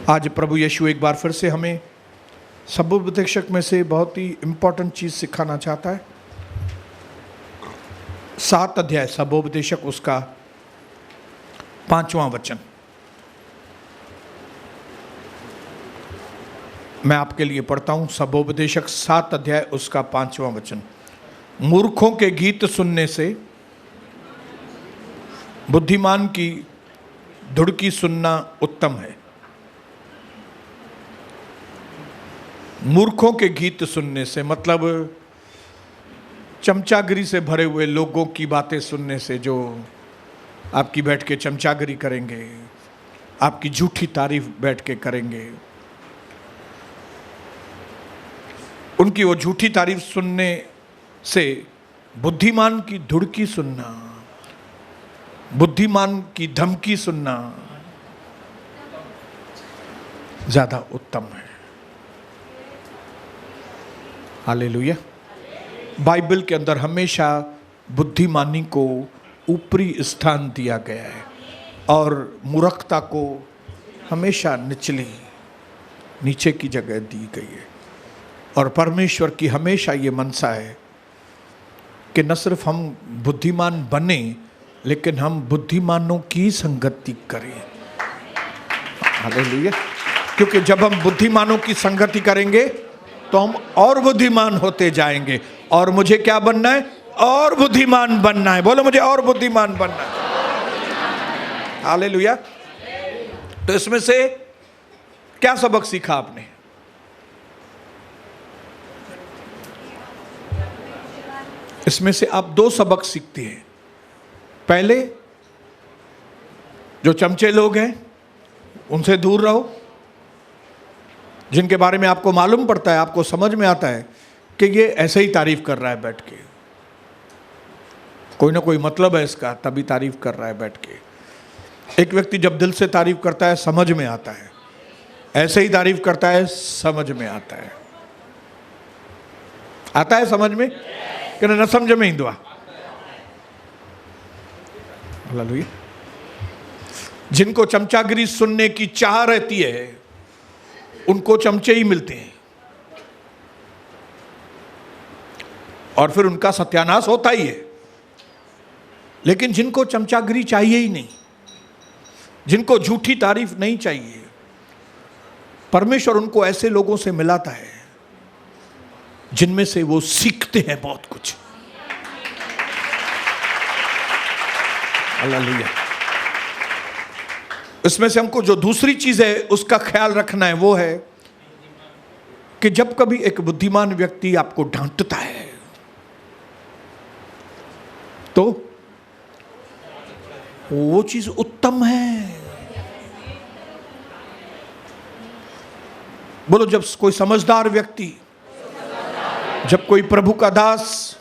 आज प्रभु यीशु एक बार फिर से हमें सबोपदेशक में से बहुत ही इम्पोर्टेंट चीज़ सिखाना चाहता है। 7 अध्याय सबोपदेशक, उसका 5वां वचन मैं आपके लिए पढ़ता हूँ। सबोपदेशक 7 अध्याय उसका 5वां वचन। मूर्खों के गीत सुनने से बुद्धिमान की धुड़की सुनना उत्तम है। मूर्खों के गीत सुनने से मतलब चमचागिरी से भरे हुए लोगों की बातें सुनने से, जो आपकी बैठ के चमचागिरी करेंगे, आपकी झूठी तारीफ बैठ के करेंगे, उनकी वो झूठी तारीफ सुनने से बुद्धिमान की धुड़की सुनना, बुद्धिमान की धमकी सुनना ज्यादा उत्तम है। हालेलुया। बाइबल के अंदर हमेशा बुद्धिमानी को ऊपरी स्थान दिया गया है और मूर्खता को हमेशा नीचे की जगह दी गई है। और परमेश्वर की हमेशा ये मनसा है कि न सिर्फ हम बुद्धिमान बने, लेकिन हम बुद्धिमानों की संगति करें। हालेलुया। क्योंकि जब हम बुद्धिमानों की संगति करेंगे तो हम और बुद्धिमान होते जाएंगे। और मुझे क्या बनना है? और बुद्धिमान बनना है। बोलो, मुझे और बुद्धिमान बनना है। हालेलुया। तो इसमें से क्या सबक सीखा आपने? इसमें से आप 2 सबक सीखते हैं। पहले, जो चमचे लोग हैं उनसे दूर रहो, जिनके बारे में आपको मालूम पड़ता है, आपको समझ में आता है कि ये ऐसे ही तारीफ कर रहा है बैठ के, कोई ना कोई मतलब है इसका, तभी तारीफ कर रहा है बैठ के। एक व्यक्ति जब दिल से तारीफ करता है समझ में आता है, ऐसे ही तारीफ करता है समझ में आता है। आता है समझ में कि न समझ में हिंदुआ। हालेलुया। जिनको चमचागिरी सुनने की चाह रहती है उनको चमचे ही मिलते हैं और फिर उनका सत्यानाश होता ही है। लेकिन जिनको चमचागिरी चाहिए ही नहीं, जिनको झूठी तारीफ नहीं चाहिए, परमेश्वर उनको ऐसे लोगों से मिलाता है जिनमें से वो सीखते हैं बहुत कुछ। हालेलुया। इसमें से हमको जो दूसरी चीज है उसका ख्याल रखना है, वो है कि जब कभी एक बुद्धिमान व्यक्ति आपको डांटता है तो वो चीज उत्तम है। बोलो, जब कोई समझदार व्यक्ति, जब कोई प्रभु का दास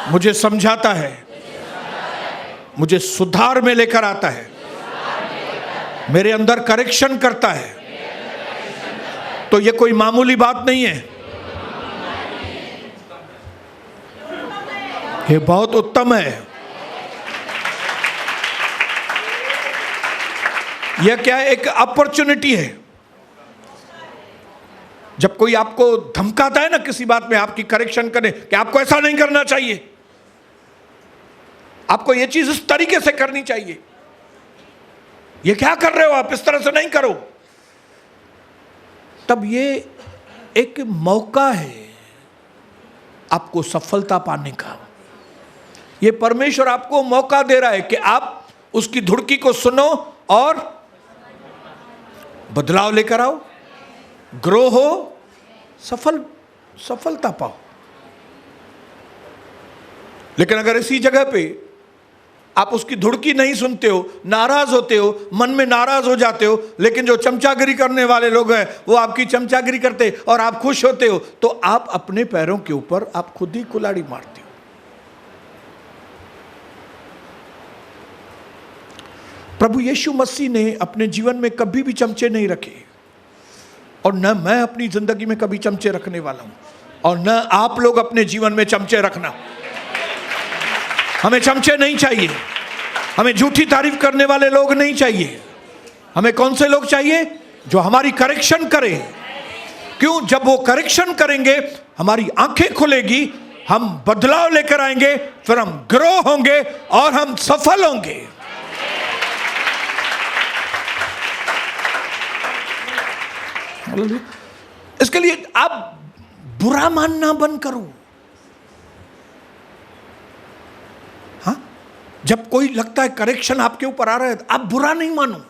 मुझे समझाता है, मुझे सुधार में लेकर आता है, मेरे अंदर करेक्शन करता है, तो ये कोई मामूली बात नहीं है, ये बहुत उत्तम है। यह क्या है? एक अपॉर्चुनिटी है। जब कोई आपको धमकाता है ना किसी बात में, आपकी करेक्शन करे कि आपको ऐसा नहीं करना चाहिए, आपको यह चीज इस तरीके से करनी चाहिए, ये क्या कर रहे हो आप, इस तरह से नहीं करो, तब ये एक मौका है आपको सफलता पाने का। ये परमेश्वर आपको मौका दे रहा है कि आप उसकी धुड़की को सुनो और बदलाव लेकर आओ, ग्रो हो, सफलता पाओ। लेकिन अगर इसी जगह पे आप उसकी धुड़की नहीं सुनते हो, नाराज होते हो, मन में नाराज हो जाते हो, लेकिन जो चमचागिरी करने वाले लोग हैं वो आपकी चमचागिरी करते और आप खुश होते हो, तो आप अपने पैरों के ऊपर आप खुद ही कुल्हाड़ी मारते हो। प्रभु यीशु मसीह ने अपने जीवन में कभी भी चमचे नहीं रखे, और न मैं अपनी जिंदगी में कभी चमचे रखने वाला हूं, और न आप लोग अपने जीवन में चमचे रखना। हमें चमचे नहीं चाहिए, हमें झूठी तारीफ करने वाले लोग नहीं चाहिए। हमें कौन से लोग चाहिए? जो हमारी करेक्शन करे। क्यों? जब वो करेक्शन करेंगे हमारी आंखें खुलेगी, हम बदलाव लेकर आएंगे, फिर हम ग्रो होंगे और हम सफल होंगे। इसके लिए आप बुरा मानना बंद करो। हाँ, जब कोई लगता है करेक्शन आपके ऊपर आ रहा है, आप बुरा नहीं मानो।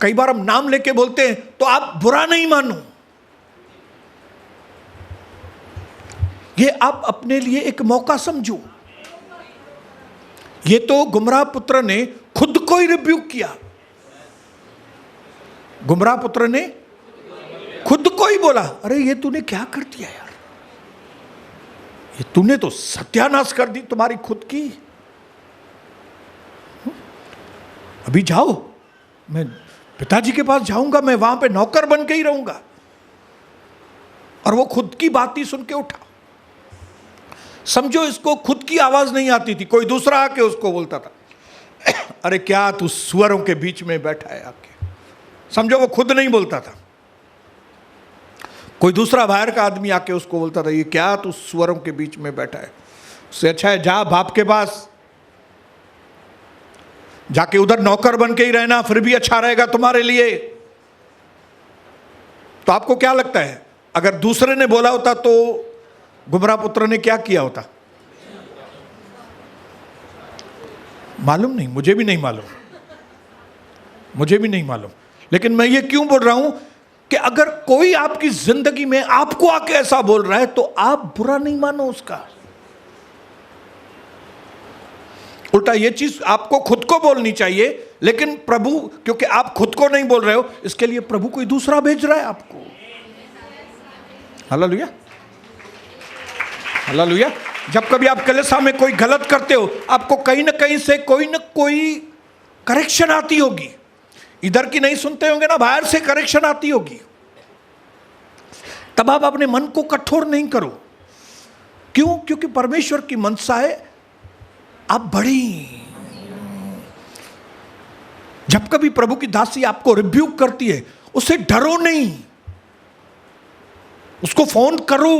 कई बार हम नाम लेके बोलते हैं, तो आप बुरा नहीं मानो। ये आप अपने लिए एक मौका समझो। ये तो गुमराह पुत्र ने खुद को ही रिब्यूक किया। गुमराह पुत्र ने खुद को ही बोला, अरे ये तूने क्या कर दिया यार, ये तूने तो सत्यानाश कर दी तुम्हारी खुद की। अभी जाओ, मैं पिताजी के पास जाऊंगा, मैं वहां पे नौकर बन के ही रहूंगा। और वो खुद की बात ही सुन के उठा। समझो इसको खुद की आवाज नहीं आती थी, कोई दूसरा आके उसको बोलता था, अरे क्या तू सुअरों के बीच में बैठा है आके। समझो वो खुद नहीं बोलता था, कोई दूसरा बाहर का आदमी आके उसको बोलता था, ये क्या तू सुअरों के बीच में बैठा है। उससे अच्छा है जा बाप के पास, जाके उधर नौकर बन के ही रहना, फिर भी अच्छा रहेगा तुम्हारे लिए। तो आपको क्या लगता है, अगर दूसरे ने बोला होता तो गुमराह पुत्र ने क्या किया होता? मालूम नहीं, मुझे भी नहीं मालूम, मुझे भी नहीं मालूम। लेकिन मैं ये क्यों बोल रहा हूं कि अगर कोई आपकी जिंदगी में आपको आके ऐसा बोल रहा है, तो आप बुरा नहीं मानो उसका। उल्टा ये चीज आपको खुद को बोलनी चाहिए, लेकिन प्रभु, क्योंकि आप खुद को नहीं बोल रहे हो, इसके लिए प्रभु कोई दूसरा भेज रहा है आपको। Hallelujah, hallelujah. जब कभी आप कलीसिया में कोई गलत करते हो, आपको कहीं ना कहीं से कोई ना कोई करेक्शन आती होगी। इधर की नहीं सुनते होंगे ना, बाहर से करेक्शन आती होगी। तब आप अपने मन को कठोर नहीं करो। क्यों? क्योंकि परमेश्वर की मनसा है आप बड़ी। जब कभी प्रभु की दासी आपको रिब्यूक करती है, उससे डरो नहीं, उसको फोन करो,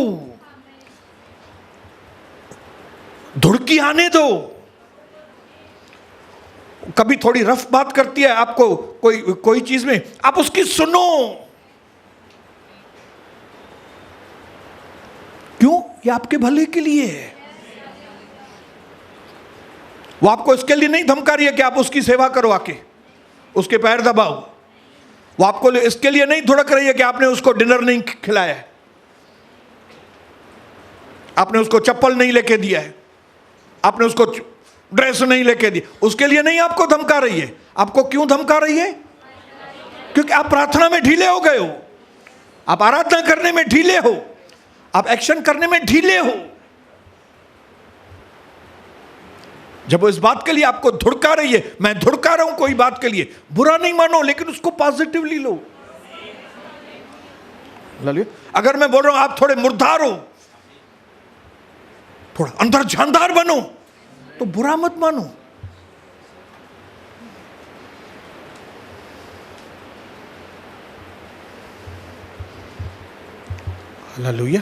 धुड़की आने दो। कभी थोड़ी रफ बात करती है आपको कोई चीज में, आप उसकी सुनो। क्यों? ये आपके भले के लिए है। वो आपको इसके लिए नहीं धमका रही है कि आप उसकी सेवा करो, आके उसके पैर दबाओ। वो आपको इसके लिए नहीं धुड़क रही है कि आपने उसको डिनर नहीं खिलाया है, आपने उसको चप्पल नहीं लेके दिया है, आपने उसको ड्रेस नहीं लेके दी। उसके लिए नहीं आपको धमका रही है। आपको क्यों धमका रही है? क्योंकि आप प्रार्थना में ढीले हो गए हो, आप आराधना करने में ढीले हो, आप एक्शन करने में ढीले हो। जब वो इस बात के लिए आपको धुड़का रही है, मैं धुड़का रहा हूं कोई बात के लिए, बुरा नहीं मानो, लेकिन उसको पॉजिटिवली लो। अगर मैं बोल रहा हूं आप थोड़े मुर्दार हो, थोड़ा अंदर जानदार बनो, तो बुरा मत मानो। हालेलुया।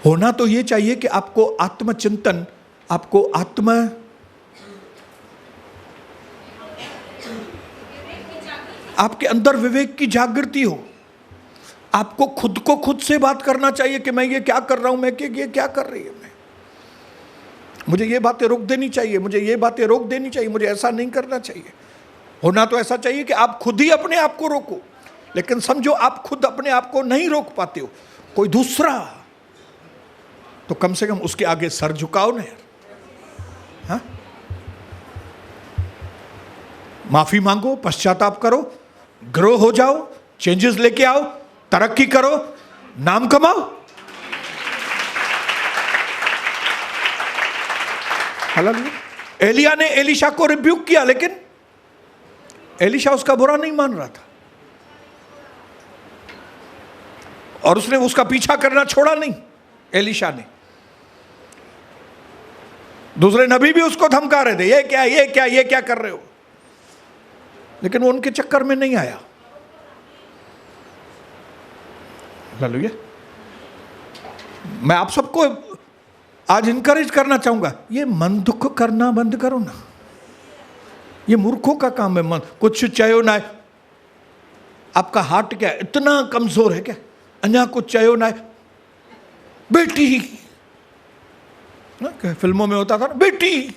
होना तो ये चाहिए कि आपको आत्मचिंतन, आपको आपके अंदर विवेक की जागृति हो। आपको खुद को खुद से बात करना चाहिए कि मैं ये क्या कर रहा हूं, मैं ये क्या कर रही है, मुझे ये बातें रोक देनी चाहिए, मुझे ये बातें रोक देनी चाहिए, मुझे ऐसा नहीं करना चाहिए। होना तो ऐसा चाहिए कि आप खुद ही अपने आप को रोको। लेकिन समझो आप खुद अपने आप को नहीं रोक पाते हो, कोई दूसरा, तो कम से कम उसके आगे सर झुकाओ ना यार। हाँ? माफी मांगो, पश्चाताप करो, ग्रो हो जाओ, चेंजेस लेके आओ, तरक्की करो, नाम कमाओ। हालेलुया। एलिया ने एलीशा को रिब्यूक किया, लेकिन एलीशा उसका बुरा नहीं मान रहा था और उसने उसका पीछा करना छोड़ा नहीं। एलीशा ने, दूसरे नबी भी उसको धमका रहे थे, ये क्या कर रहे हो। लेकिन वो उनके चक्कर में नहीं आया। हालेलुया। मैं आप सबको आज इनकरेज करना चाहूंगा, ये मन दुख करना बंद करो ना। ये मूर्खों का काम है। मन कुछ चयो ना है। आपका हार्ट क्या है, इतना कमजोर है क्या? अन्या कुछ चयो ना है, बेटी ना, फिल्मों में होता था ना, बेटी।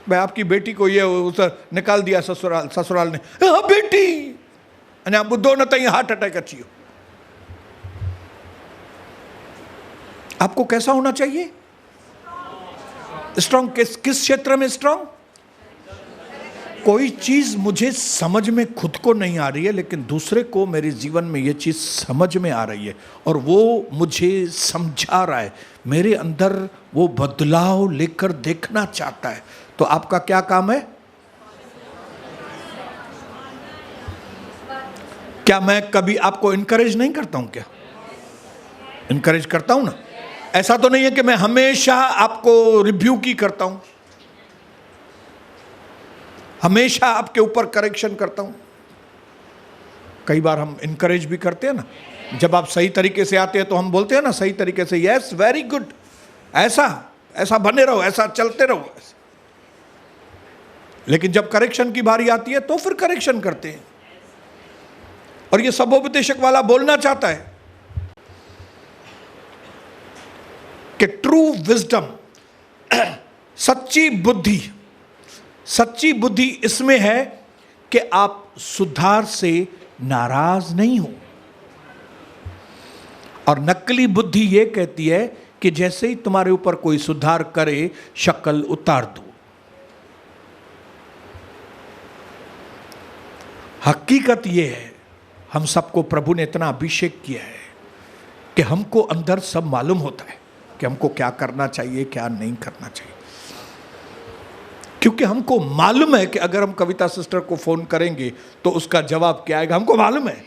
भाई आपकी बेटी को ये उधर निकाल दिया ससुराल ने, हाँ बेटी, अन्या बुद्धो न तई हार्ट अटैक अच्छी हो। आपको कैसा होना चाहिए? स्ट्रांग। किस क्षेत्र में स्ट्रांग? कोई चीज मुझे समझ में खुद को नहीं आ रही है, लेकिन दूसरे को मेरे जीवन में ये चीज समझ में आ रही है और वो मुझे समझा रहा है, मेरे अंदर वो बदलाव लेकर देखना चाहता है। तो आपका क्या काम है? क्या मैं कभी आपको इनकरेज नहीं करता हूं? क्या इनकरेज करता हूं ना? ऐसा तो नहीं है कि मैं हमेशा आपको रिव्यू की करता हूं, हमेशा आपके ऊपर करेक्शन करता हूं। कई बार हम इनकरेज भी करते हैं ना। जब आप सही तरीके से आते हैं तो हम बोलते हैं ना सही तरीके से, यस वेरी गुड, ऐसा ऐसा बने रहो, ऐसा चलते रहो। लेकिन जब करेक्शन की बारी आती है तो फिर करेक्शन करते हैं। और ये सबोपदेशक वाला बोलना चाहता है कि ट्रू विजडम, सच्ची बुद्धि इसमें है कि आप सुधार से नाराज नहीं हो। और नकली बुद्धि यह कहती है कि जैसे ही तुम्हारे ऊपर कोई सुधार करे, शक्ल उतार दो। हकीकत यह है, हम सबको प्रभु ने इतना अभिषेक किया है कि हमको अंदर सब मालूम होता है कि हमको क्या करना चाहिए, क्या नहीं करना चाहिए। क्योंकि हमको मालूम है कि अगर हम कविता सिस्टर को फोन करेंगे तो उसका जवाब क्या आएगा, हमको मालूम है।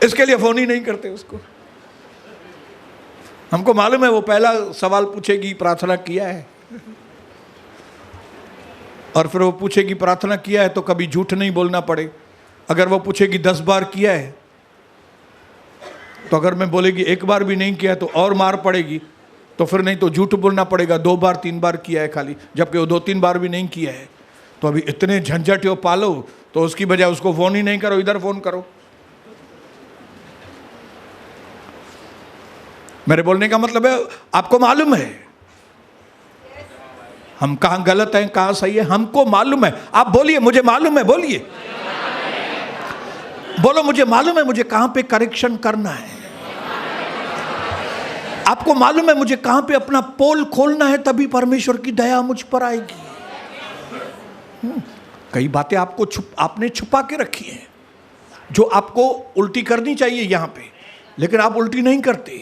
इसके लिए फोन ही नहीं करते उसको। हमको मालूम है वो पहला सवाल पूछेगी, प्रार्थना किया है? और फिर वो पूछेगी प्रार्थना किया है तो कभी झूठ नहीं बोलना पड़े। अगर वो पूछेगी 10 बार किया है, तो अगर मैं बोलेगी 1 बार भी नहीं किया तो और मार पड़ेगी, तो फिर नहीं तो झूठ बोलना पड़ेगा 2 बार 3 बार किया है खाली, जबकि वो 2-3 बार भी नहीं किया है। तो अभी इतने झंझट हो पालो, तो उसकी बजाय उसको फोन ही नहीं करो, इधर फोन करो। मेरे बोलने का मतलब है आपको मालूम है हम कहां गलत हैं, कहां सही है, हमको मालूम है। आप बोलिए मुझे मालूम है, बोलिए, बोलो मुझे मालूम है मुझे कहां पे करेक्शन करना है। आपको मालूम है मुझे कहां पे अपना पोल खोलना है, तभी परमेश्वर की दया मुझ पर आएगी। कई बातें आपने छुपा के रखी हैं जो आपको उल्टी करनी चाहिए यहां पे, लेकिन आप उल्टी नहीं करते।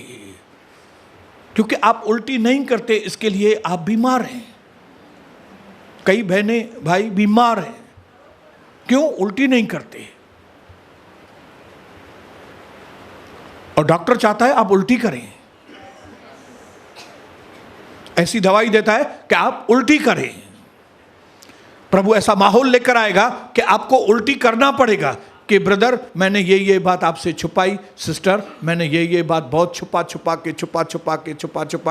क्योंकि आप उल्टी नहीं करते, इसके लिए आप बीमार हैं। कई बहनें भाई बीमार हैं, क्यों? उल्टी नहीं करते। और डॉक्टर चाहता है आप उल्टी करें, ऐसी दवाई देता है कि आप उल्टी करें। प्रभु ऐसा माहौल लेकर आएगा कि आपको उल्टी करना पड़ेगा कि ब्रदर मैंने ये बात आपसे छुपाई, सिस्टर मैंने ये बात बहुत छुपा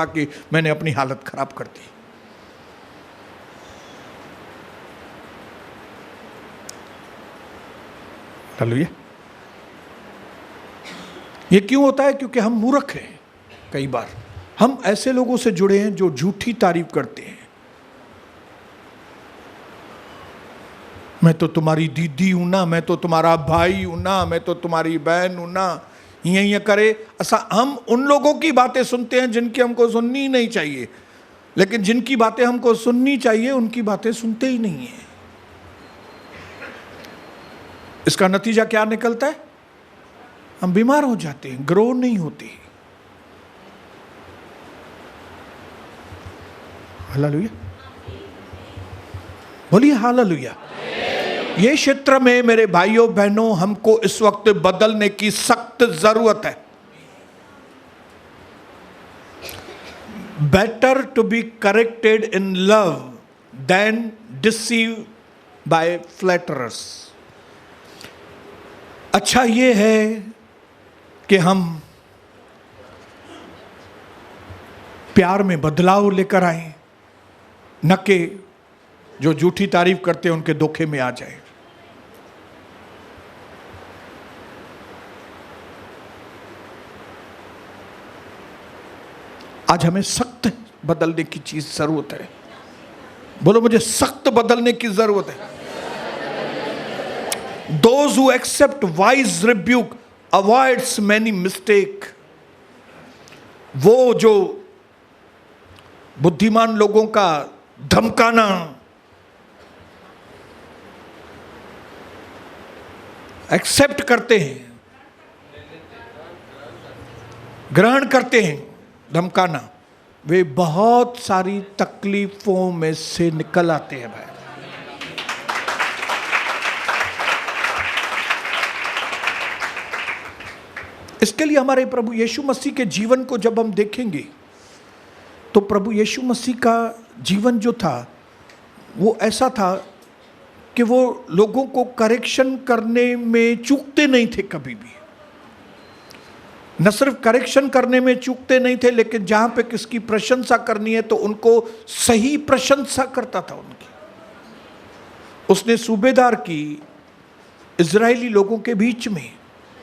के मैंने अपनी हालत खराब कर दी। हालेलुया। ये क्यों होता है? क्योंकि हम मूर्ख हैं। कई बार हम ऐसे लोगों से जुड़े हैं जो झूठी तारीफ करते हैं। मैं तो तुम्हारी दीदी हूं ना, मैं तो तुम्हारा भाई हूं ना, मैं तो तुम्हारी बहन हूं ना, ये करे ऐसा। हम उन लोगों की बातें सुनते हैं जिनकी हमको सुननी ही नहीं चाहिए, लेकिन जिनकी बातें हमको सुननी चाहिए उनकी बातें सुनते ही नहीं है। इसका नतीजा क्या निकलता है? हम बीमार हो जाते हैं, ग्रो नहीं होते। हालेलुया, बोलिए हालेलुया। ये क्षेत्र में मेरे भाइयों बहनों हमको इस वक्त बदलने की सख्त जरूरत है। Better to be corrected in love than deceive by flatterers. अच्छा ये है कि हम प्यार में बदलाव लेकर आए, न कि जो झूठी तारीफ करते हैं उनके धोखे में आ जाए। आज हमें सख्त बदलने की चीज जरूरत है। बोलो, मुझे सख्त बदलने की जरूरत है। Those who accept wise rebuke avoids many mistake। वो जो बुद्धिमान लोगों का धमकाना, एक्सेप्ट करते हैं, ग्रहण करते हैं धमकाना, वे बहुत सारी तकलीफों में से निकल आते हैं भाई। इसके लिए हमारे प्रभु यीशु मसीह के जीवन को जब हम देखेंगे तो प्रभु यीशु मसीह का जीवन जो था वो ऐसा था कि वो लोगों को करेक्शन करने में चूकते नहीं थे कभी भी। न सिर्फ करेक्शन करने में चूकते नहीं थे, लेकिन जहां पे किसकी प्रशंसा करनी है तो उनको सही प्रशंसा करता था उनकी। उसने सूबेदार की इजरायली लोगों के बीच में,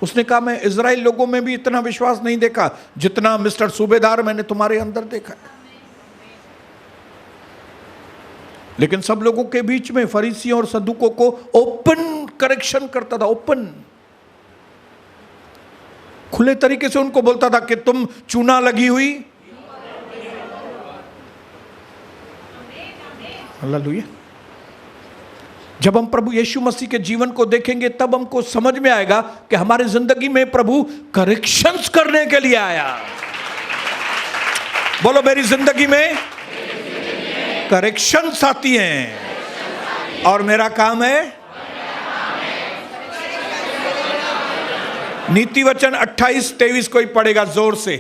उसने कहा मैं इजराइल लोगों में भी इतना विश्वास नहीं देखा जितना मिस्टर सूबेदार मैंने तुम्हारे अंदर देखा है। लेकिन सब लोगों के बीच में फरीसियों और सदूकों को ओपन करेक्शन करता था, ओपन, खुले तरीके से उनको बोलता था कि तुम चूना लगी हुई। हालेलुया। जब हम प्रभु यीशु मसीह के जीवन को देखेंगे तब हमको समझ में आएगा कि हमारे जिंदगी में प्रभु करेक्शंस करने के लिए आया। बोलो, मेरी जिंदगी में करेक्शंस आती हैं और मेरा काम है। नीति वचन 28-23 कोई पढ़ेगा जोर से।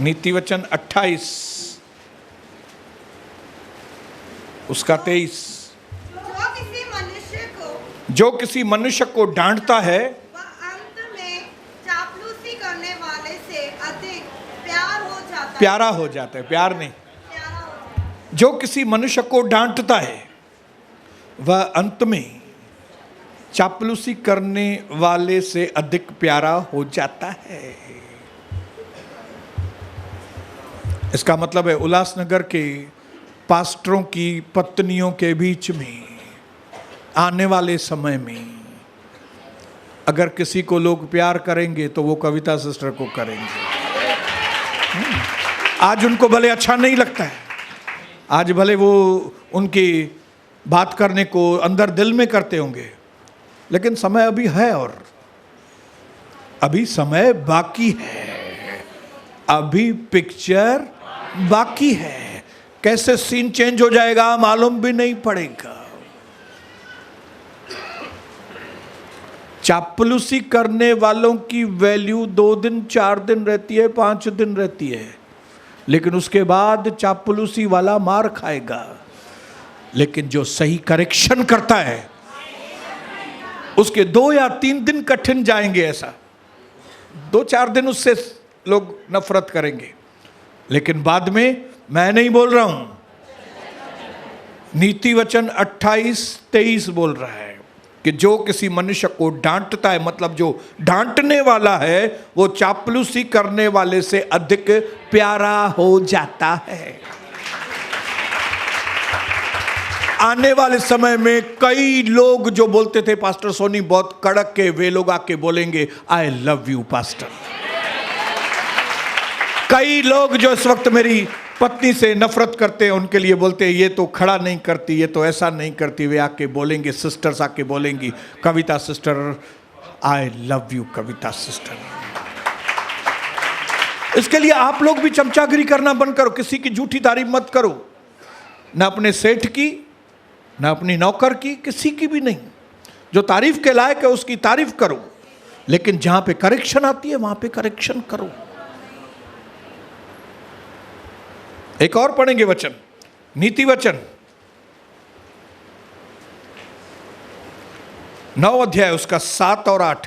नीति वचन 28 उसका 23। जो किसी मनुष्य को डांटता है वह अंत में चापलूसी करने वाले से अधिक प्यारा हो जाता है। प्यार नहीं, जो किसी मनुष्य को डांटता है वह अंत में चापलूसी करने वाले से अधिक प्यारा हो जाता है। इसका मतलब है उल्लासनगर के पास्टरों की पत्नियों के बीच में आने वाले समय में अगर किसी को लोग प्यार करेंगे तो वो कविता सिस्टर को करेंगे। आज उनको भले अच्छा नहीं लगता है, आज भले वो उनकी बात करने को अंदर दिल में करते होंगे, लेकिन समय अभी है और अभी समय बाकी है, अभी पिक्चर बाकी है। कैसे सीन चेंज हो जाएगा मालूम भी नहीं पड़ेगा। चापलूसी करने वालों की वैल्यू 2 दिन 4 दिन रहती है, 5 दिन रहती है, लेकिन उसके बाद चापलूसी वाला मार खाएगा। लेकिन जो सही करेक्शन करता है उसके 2 या 3 दिन कठिन जाएंगे, ऐसा 2-4 दिन उससे लोग नफरत करेंगे, लेकिन बाद में, मैं नहीं बोल रहा हूं, नीति वचन 28-23 बोल रहा है कि जो किसी मनुष्य को डांटता है, मतलब जो डांटने वाला है, वो चापलूसी करने वाले से अधिक प्यारा हो जाता है। आने वाले समय में कई लोग जो बोलते थे पास्टर सोनी बहुत कड़क के, वे लोग आके बोलेंगे आई लव यू पास्टर। कई लोग जो इस वक्त मेरी पत्नी से नफरत करते हैं, उनके लिए बोलते हैं ये तो खड़ा नहीं करती, ये तो ऐसा नहीं करती, वे आके बोलेंगे, सिस्टर्स आके बोलेंगी Kavita sister I love you Kavita sister. इसके लिए आप लोग भी चमचागिरी करना बंद करो, किसी की झूठी तारीफ मत करो, ना अपने सेठ की, ना अपनी नौकर की, किसी की भी नहीं। जो तारीफ के लायक है उसकी तारीफ करो, लेकिन जहां पे करेक्शन आती है वहां पे करेक्शन करो। एक और पढ़ेंगे वचन, नीति वचन 9 अध्याय उसका 7 और 8।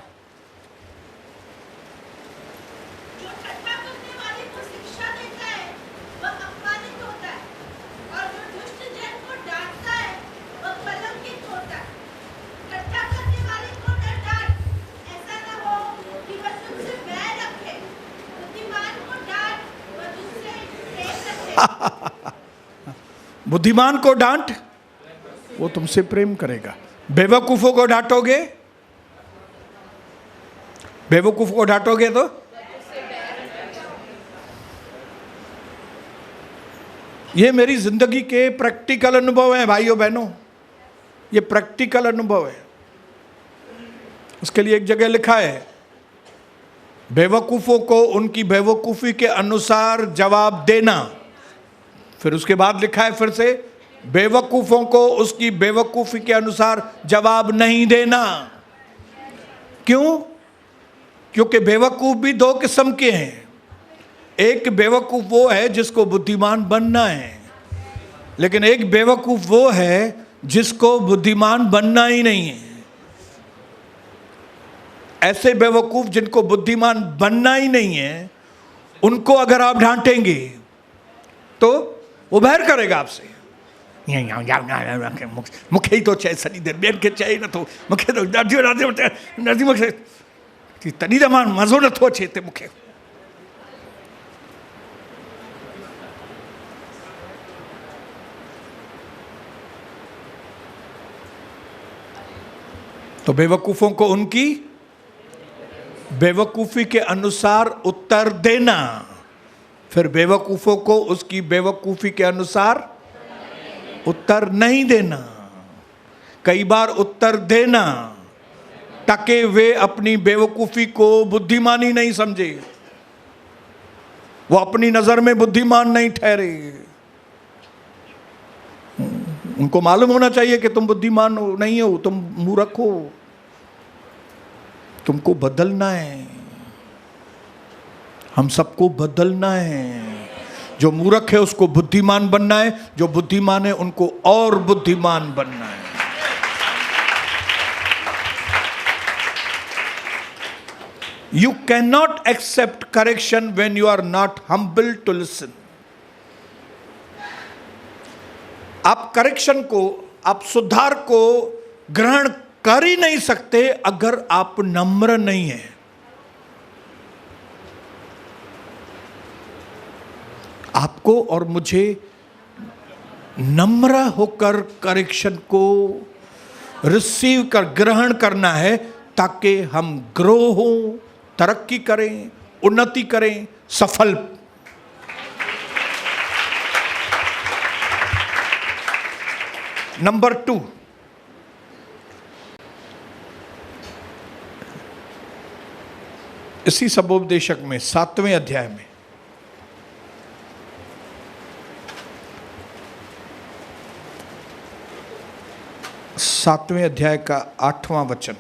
जो ठट्ठा करने वाले को शिक्षा देता है वह अपमानित होता है, और जो दुष्ट जन को डांटता है वह कलंकित होता है। ठट्ठा करने वाले को न डांट, ऐसा न हो कि वह तुझसे बैर रखे। बुद्धिमान को डांट, वह तुझसे प्रेम रखे। बुद्धिमान को डांट, वो तुमसे प्रेम करेगा। बेवकूफों को डांटोगे, बेवकूफ को डांटोगे तो ये मेरी जिंदगी के प्रैक्टिकल अनुभव है भाइयों बहनों, ये प्रैक्टिकल अनुभव है। उसके लिए एक जगह लिखा है, बेवकूफों को उनकी बेवकूफी के अनुसार जवाब देना। फिर उसके बाद लिखा है फिर से, बेवकूफों को उसकी बेवकूफी के अनुसार जवाब नहीं देना। क्यों? क्योंकि बेवकूफ भी दो किस्म के हैं। एक बेवकूफ वो है जिसको बुद्धिमान बनना है, लेकिन एक बेवकूफ वो है जिसको बुद्धिमान बनना ही नहीं है। ऐसे बेवकूफ जिनको बुद्धिमान बनना ही नहीं है, उनको अगर आप डांटेंगे तो वो बैर करेगा आपसे। मुखे ही तो चाहे सनी देर बेर के चाहे न तो मुखे तो नदी मुखे तनी दमान मज़ो न थो अचे ते मुखे। तो बेवकूफों को उनकी बेवकूफी के अनुसार उत्तर देना, फिर बेवकूफों को उसकी बेवकूफी के अनुसार उत्तर नहीं देना। कई बार उत्तर देना ताकि वे अपनी बेवकूफी को बुद्धिमानी नहीं समझे, वो अपनी नजर में बुद्धिमान नहीं ठहरे। उनको मालूम होना चाहिए कि तुम बुद्धिमान हो, नहीं हो, तुम मूर्ख हो, तुमको बदलना है, हम सबको बदलना है। जो मूर्ख है उसको बुद्धिमान बनना है, जो बुद्धिमान है उनको और बुद्धिमान बनना है। You cannot accept correction when you are not humble to listen. आप करेक्शन को, आप सुधार को ग्रहण कर ही नहीं सकते अगर आप नम्र नहीं हैं। आपको और मुझे नम्र होकर करेक्शन को रिसीव कर, ग्रहण करना है, ताकि हम ग्रो हो, तरक्की करें, उन्नति करें, सफल। नंबर 2, इसी सबोपदेशक में 7वें अध्याय में 7वें अध्याय का 8वां वचन।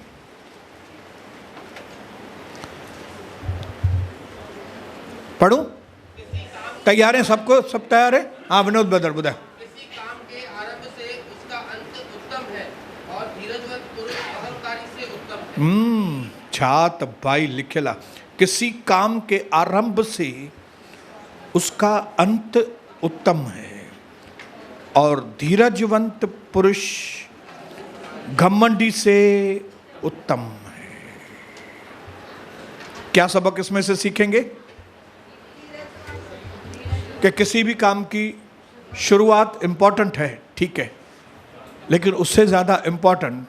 पढ़ूं? तैयार है सबको? सब तैयार है? हाँ विनोद बदर बुधा। किसी काम के आरंभ से उसका अंत उत्तम है, और धीरजवंत पुरुष अहंकारी से उत्तम है। छात भाई लिखेला, किसी काम के आरंभ से उसका अंत उत्तम है, और धीरजवंत पुरुष घमंडी से उत्तम है। क्या सबक इसमें से सीखेंगे? कि किसी भी काम की शुरुआत इंपॉर्टेंट है, ठीक है, लेकिन उससे ज़्यादा इंपॉर्टेंट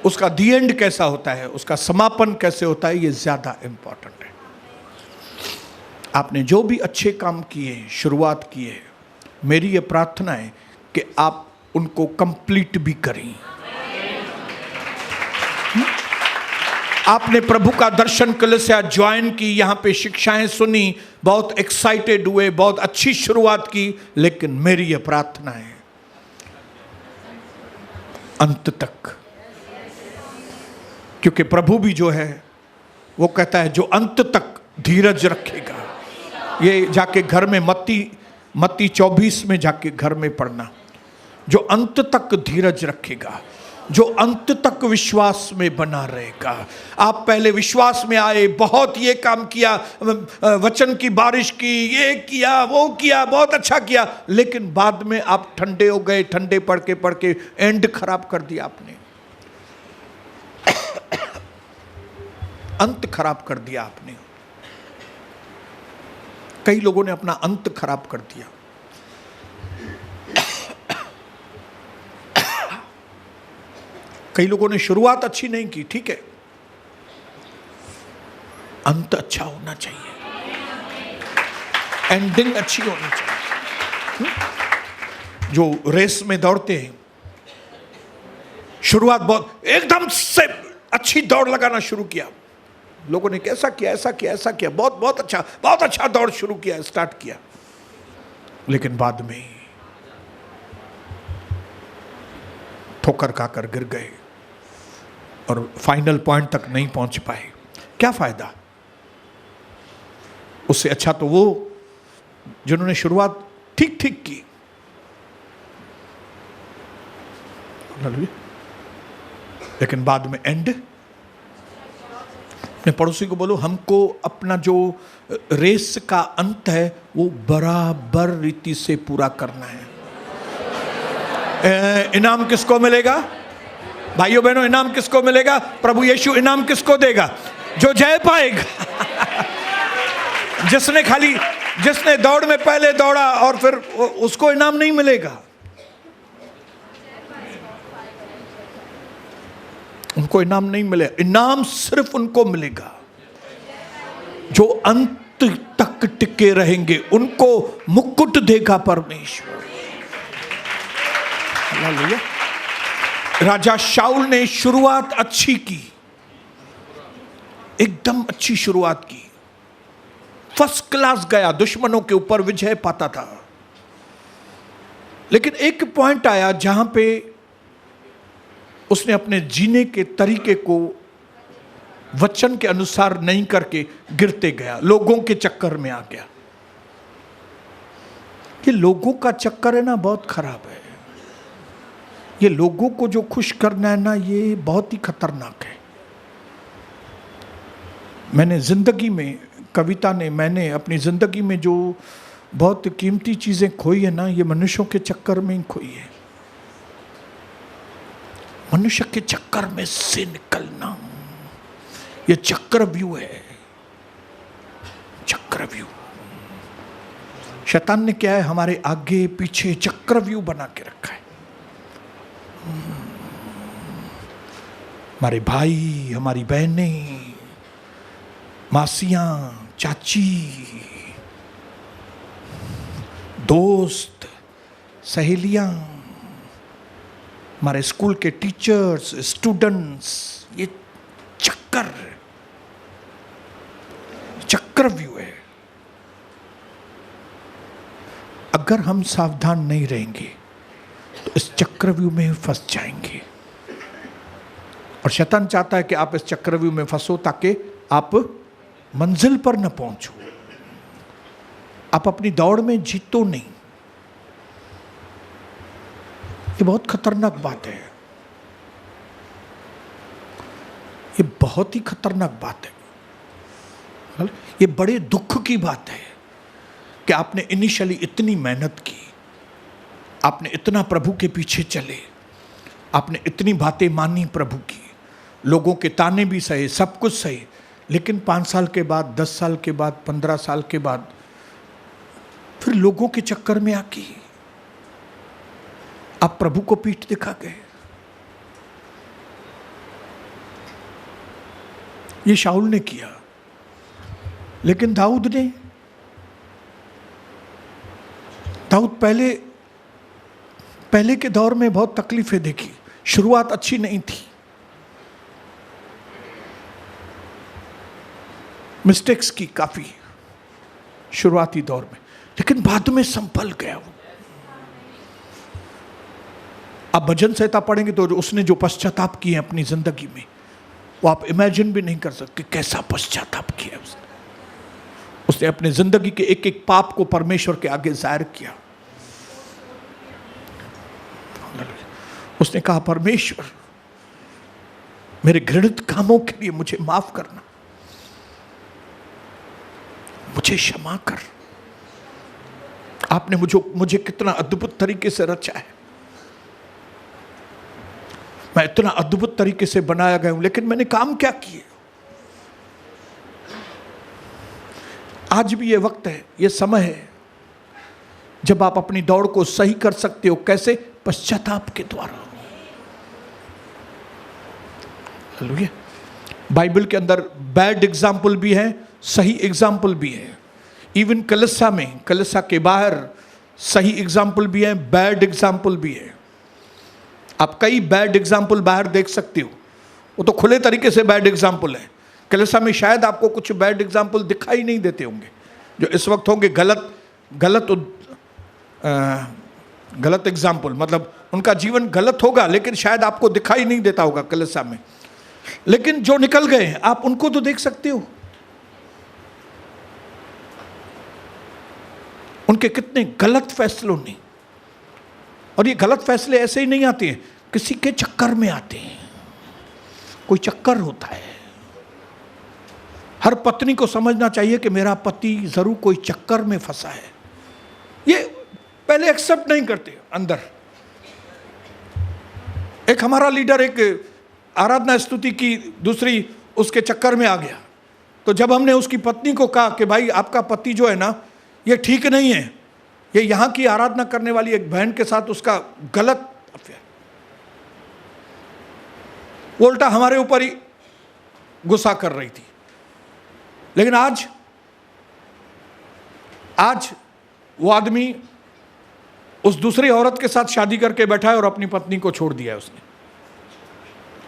उसका दी एंड कैसा होता है, उसका समापन कैसे होता है, ये ज़्यादा इंपॉर्टेंट है। आपने जो भी अच्छे काम किए, शुरुआत की है, मेरी ये प्रार्थना है कि आप उनको कंप्लीट भी करें। आपने प्रभु का दर्शन कलीसिया ज्वाइन की, यहाँ पे शिक्षाएं सुनी, बहुत एक्साइटेड हुए, बहुत अच्छी शुरुआत की, लेकिन मेरी यह प्रार्थना है अंत तक, क्योंकि प्रभु भी जो है वो कहता है जो अंत तक धीरज रखेगा। ये जाके घर में मत्ती 24 में जाके घर में पढ़ना। जो अंत तक धीरज रखेगा, जो अंत तक विश्वास में बना रहेगा। आप पहले विश्वास में आए, बहुत ये काम किया, वचन की बारिश की, ये किया, वो किया, बहुत अच्छा किया, लेकिन बाद में आप ठंडे हो गए। ठंडे पढ़ के एंड खराब कर दिया आपने। अंत खराब कर दिया आपने। कई लोगों ने अपना अंत खराब कर दिया। कई लोगों ने शुरुआत अच्छी नहीं की, ठीक है, अंत अच्छा होना चाहिए, एंडिंग अच्छी होनी चाहिए। जो रेस में दौड़ते हैं, शुरुआत बहुत एकदम से अच्छी दौड़ लगाना शुरू किया, लोगों ने कैसा किया, ऐसा किया, ऐसा किया, बहुत अच्छा दौड़ शुरू किया, स्टार्ट किया, लेकिन बाद में ठोकर खाकर गिर गए और फाइनल पॉइंट तक नहीं पहुंच पाए। क्या फायदा? उससे अच्छा तो वो जिन्होंने शुरुआत ठीक की। लेकिन बाद में एंड। अपने पड़ोसी को बोलो, हमको अपना जो रेस का अंत है वो बराबर रीति से पूरा करना है। इनाम किसको मिलेगा? भाइयों बहनों, इनाम किसको मिलेगा? प्रभु यीशु इनाम किसको देगा? जो जय पाएगा। जिसने दौड़ में पहले दौड़ा और फिर उसको इनाम नहीं मिलेगा। उनको इनाम नहीं मिलेगा। इनाम सिर्फ उनको मिलेगा जो अंत तक टिके रहेंगे। उनको मुकुट देगा परमेश्वर। हालेलुया। राजा शाऊल ने शुरुआत अच्छी की, एकदम अच्छी शुरुआत की, फर्स्ट क्लास गया, दुश्मनों के ऊपर विजय पाता था। लेकिन एक पॉइंट आया जहां पे उसने अपने जीने के तरीके को वचन के अनुसार नहीं करके गिरते गया, लोगों के चक्कर में आ गया। ये लोगों का चक्कर है ना, बहुत खराब है। ये लोगों को जो खुश करना है ना, ये बहुत ही खतरनाक है। मैंने अपनी जिंदगी में जो बहुत कीमती चीजें खोई है ना, ये मनुष्यों के चक्कर में ही खोई है। मनुष्य के चक्कर में से निकलना, ये चक्रव्यूह है। चक्रव्यूह शैतान ने क्या है, हमारे आगे पीछे चक्रव्यूह बना के रखा है। हमारे भाई, हमारी बहनें, मासियां, चाची, दोस्त, सहेलियां, हमारे स्कूल के टीचर्स, स्टूडेंट्स, ये चक्रव्यूह है। अगर हम सावधान नहीं रहेंगे तो इस चक्रव्यूह में फंस जाएंगे। और शैतान चाहता है कि आप इस चक्रव्यूह में फंसो ताकि आप मंजिल पर न पहुंचो, आप अपनी दौड़ में जीतो नहीं। ये बहुत खतरनाक बात है। ये बहुत ही खतरनाक बात है। ये बड़े दुख की बात है कि आपने इनिशियली इतनी मेहनत की, आपने इतना प्रभु के पीछे चले, आपने इतनी बातें मानी प्रभु की, लोगों के ताने भी सहे, सब कुछ सहे, लेकिन 5 साल के बाद, 10 साल के बाद, 15 साल के बाद फिर लोगों के चक्कर में आके आप प्रभु को पीठ दिखा गए। ये शाऊल ने किया, लेकिन दाऊद पहले के दौर में बहुत तकलीफें देखी, शुरुआत अच्छी नहीं थी, मिस्टेक्स की काफी शुरुआती दौर में, लेकिन बाद में संभल गया वो। आप भजन संहिता पढ़ेंगे तो उसने जो पश्चाताप किए अपनी जिंदगी में, वो आप इमेजिन भी नहीं कर सकते कैसा पश्चाताप किया उसने अपने जिंदगी के एक एक पाप को परमेश्वर के आगे जाहिर किया। उसने कहा परमेश्वर मेरे घृणित कामों के लिए मुझे माफ करना, मुझे क्षमा कर। आपने मुझे कितना अद्भुत तरीके से रचा है, मैं इतना अद्भुत तरीके से बनाया गया हूं, लेकिन मैंने काम क्या किए। आज भी ये वक्त है, ये समय है जब आप अपनी दौड़ को सही कर सकते हो। कैसे? पश्चाताप के द्वारा। हालेलुया। बाइबल के अंदर बैड एग्जाम्पल भी है, सही एग्जाम्पल भी है। इवन कलीसिया में, कलीसिया के बाहर सही एग्जाम्पल भी है, बैड एग्जाम्पल भी है। आप कई बैड एग्जाम्पल बाहर देख सकते हो, वो तो खुले तरीके से बैड एग्जाम्पल है। कलीसिया में शायद आपको कुछ बैड एग्जाम्पल दिखाई नहीं देते होंगे, जो इस वक्त होंगे गलत एग्जाम्पल, मतलब उनका जीवन गलत होगा लेकिन शायद आपको दिखाई नहीं देता होगा कलीसिया में। लेकिन जो निकल गए हैं आप उनको तो देख सकते हो, उनके कितने गलत फैसलों ने, और ये गलत फैसले ऐसे ही नहीं आते हैं, किसी के चक्कर में आते हैं। कोई चक्कर होता है। हर पत्नी को समझना चाहिए कि मेरा पति जरूर कोई चक्कर में फंसा है। ये पहले एक्सेप्ट नहीं करते अंदर। एक हमारा लीडर एक आराधना स्तुति की दूसरी उसके चक्कर में आ गया, तो जब हमने उसकी पत्नी को कहा कि भाई आपका पति जो है ना ये ठीक नहीं है, ये यहाँ की आराधना करने वाली एक बहन के साथ उसका गलत अफेयर, वो उल्टा हमारे ऊपर ही गुस्सा कर रही थी। लेकिन आज वो आदमी उस दूसरी औरत के साथ शादी करके बैठा है और अपनी पत्नी को छोड़ दिया है उसने।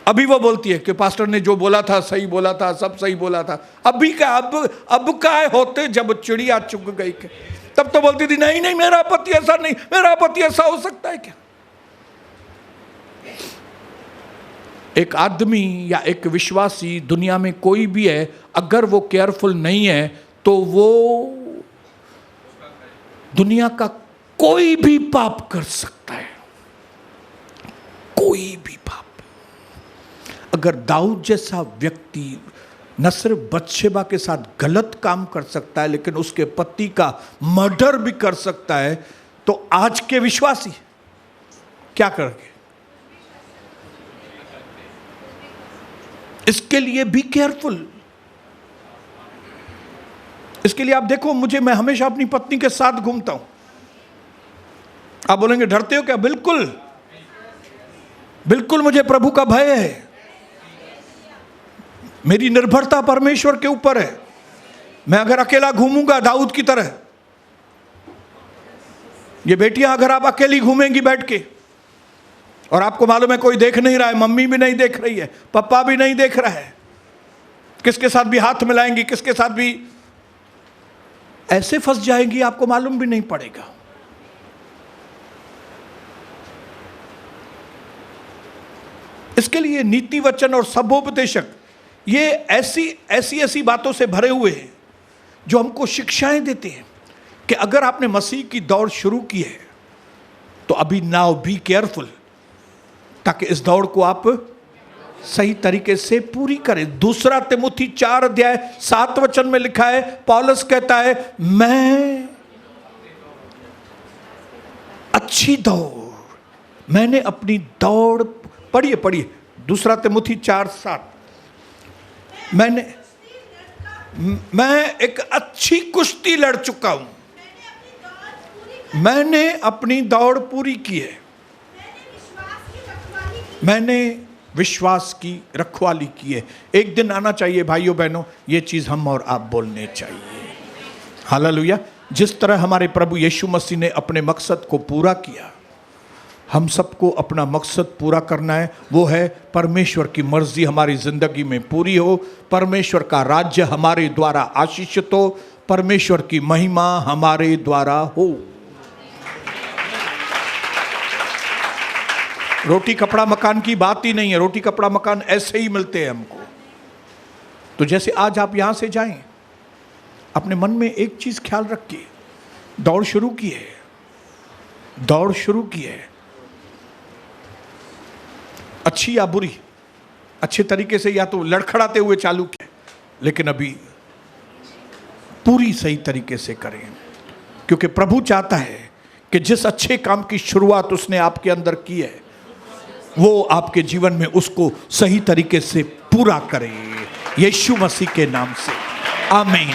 अभी वो बोलती है कि पास्टर ने जो बोला था सही बोला था, सब सही बोला था। अभी का अब काय होते जब चिड़िया चुग गई के, तब तो बोलती थी नहीं नहीं मेरा पति ऐसा नहीं, मेरा पति ऐसा हो सकता है क्या। एक आदमी या एक विश्वासी दुनिया में कोई भी है, अगर वो केयरफुल नहीं है तो वो दुनिया का कोई भी पाप कर सकता है, कोई भी पाप। अगर दाऊद जैसा व्यक्ति न सिर्फ बत्शेबा के साथ गलत काम कर सकता है लेकिन उसके पति का मर्डर भी कर सकता है, तो आज के विश्वासी क्या करेंगे? इसके लिए भी केयरफुल। इसके लिए आप देखो, मैं हमेशा अपनी पत्नी के साथ घूमता हूं। आप बोलेंगे डरते हो क्या? बिल्कुल बिल्कुल, मुझे प्रभु का भय है। मेरी निर्भरता परमेश्वर के ऊपर है। मैं अगर अकेला घूमूंगा दाऊद की तरह, ये बेटियां अगर आप अकेली घूमेंगी बैठ के, और आपको मालूम है कोई देख नहीं रहा है, मम्मी भी नहीं देख रही है, पापा भी नहीं देख रहा है, किसके साथ भी हाथ मिलाएंगी, किसके साथ भी ऐसे फंस जाएंगी आपको मालूम भी नहीं पड़ेगा। इसके लिए नीति वचन और सभोपदेशक ये ऐसी बातों से भरे हुए हैं जो हमको शिक्षाएं देते हैं कि अगर आपने मसीह की दौड़ शुरू की है तो अभी नाउ बी केयरफुल, ताकि इस दौड़ को आप सही तरीके से पूरी करें। 2 तिमुथी 4:7 में लिखा है, पौलुस कहता है मैं अच्छी दौड़, मैंने अपनी दौड़, पढ़िए 2 तिमुथी 4:7, मैं एक अच्छी कुश्ती लड़ चुका हूं, मैंने अपनी दौड़ पूरी की है, मैंने विश्वास की रखवाली की है। एक दिन आना चाहिए भाइयों बहनों, ये चीज हम और आप बोलने चाहिए। हालेलुया। जिस तरह हमारे प्रभु यीशु मसीह ने अपने मकसद को पूरा किया, हम सबको अपना मकसद पूरा करना है। वो है परमेश्वर की मर्जी हमारी जिंदगी में पूरी हो, परमेश्वर का राज्य हमारे द्वारा आशीषित हो, परमेश्वर की महिमा हमारे द्वारा हो। रोटी कपड़ा मकान की बात ही नहीं है, रोटी कपड़ा मकान ऐसे ही मिलते हैं हमको। तो जैसे आज आप यहां से जाएं, अपने मन में एक चीज ख्याल रखिए, दौड़ शुरू की है, दौड़ शुरू की है, अच्छी या बुरी, अच्छे तरीके से या तो लड़खड़ाते हुए चालू किया, लेकिन अभी पूरी सही तरीके से करें, क्योंकि प्रभु चाहता है कि जिस अच्छे काम की शुरुआत उसने आपके अंदर की है, वो आपके जीवन में उसको सही तरीके से पूरा करे, यीशु मसीह के नाम से, आमीन।